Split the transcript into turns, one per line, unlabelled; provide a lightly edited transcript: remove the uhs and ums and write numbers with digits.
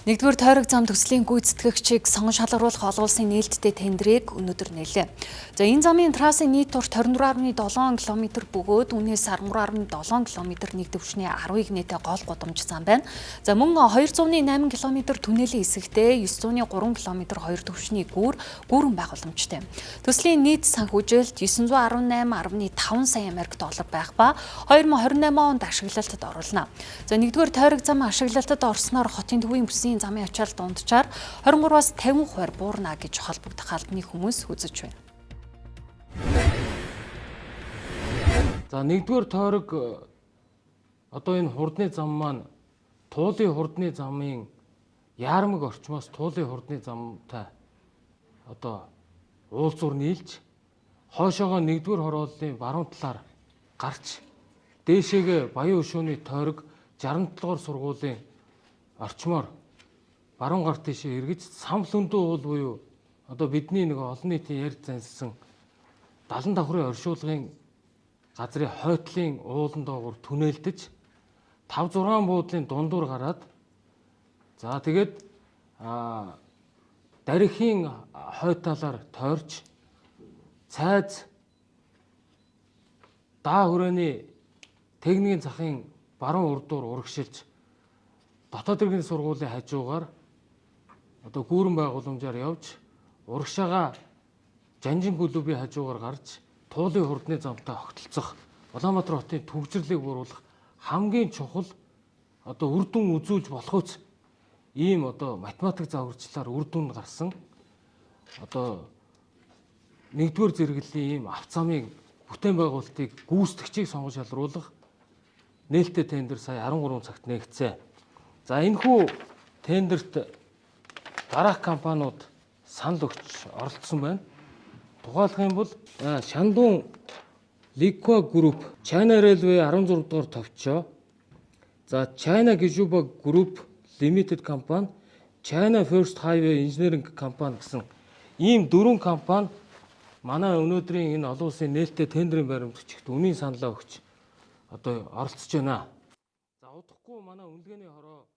Нэгдүгээр тойрог зам төслийн гүйцэтгэгчийг сонгон шалгаруулах олон улсын нээлттэй тендерийг өнөөдөр нээлээ. За энэ замын трасын нийт турш 24.7 км бөгөөд үнээс 13.7 км нэг төвшний 10-ыг нээтэй гол гудамж зам байна. За мөн 208 км түнэлийн хэсэгтээ 903 км хоёр төвшний гүүрэн байгууламжтай. Төслийн нийт санхүүжилт 918.5 сая Америк доллар байх ба 2028 онд ашиглалтад оруулна. За нэгдүгээр тойрог зам ашиглалтад орсноор хотын төвийн бүсийн замын ачаал дунджаар 23-аас 50% буурна гэж холбогдох албаны хүмүүс үзэж байна.
За нэгдүгээр тойрог одоо энэ хурдны зам маань туулын хурдны замын яармаг орчмоос туулын хурдны замтай одоо уулзуур нийлж хойшоогоо нэгдүгээр хорооллын баруун талаар гарч дээшээгээ Баян өшөөний тойрог 67-р сургуулийн орчмоор баруун гарт тийшээ эргэж самбал өндөө уул буюу одоо бидний нэг олон нийтийн ярьж зансан 70 давхрын оршуулгын газрын хойтлын уулан доогуур түнэлдэж 5-6 буудлын дундуур гараад за тэгээд дарихийн хойд талаар тойрч цайз даа хүрээний техникийн захын баруун урдуур урагшилж дотоод иргэний сургуулийн хажуугаар одоо гүүрэн байгууламжаар явж урагшаага Жанжин клубын хажуугаар гарч туулын хурдны замтай огтлцох Улаанбаатар хотын төвчрлийг бууруулах хамгийн чухал одоо үр дүн үзүүлж болохоос ийм одоо математик загварчлаар үр дүн гарсан одоо нэгдүгээр зэрэглэлийн ийм авц замын бүтээн байгуулалтыг гүйцэтгэгчийг сонгож шалруулах нээлттэй тендер сая 13 цагт нээгдсэн. За энэхүү тендерт дараах компаниуд санал өгч оролцсон байна. Тухайлх юм бол Шандун Liqua Group, China Railway 16 дугаар товчоо. За China Gijuba Group Limited компани, China First Highway Engineering компани гэсэн ийм 4 компани манай өнөөдрийн энэ олон улсын нээлттэй тендерийн баримтгчид үнийн саналаа өгч одоо оролцож байна. За удахгүй манай үнэлгээний хороо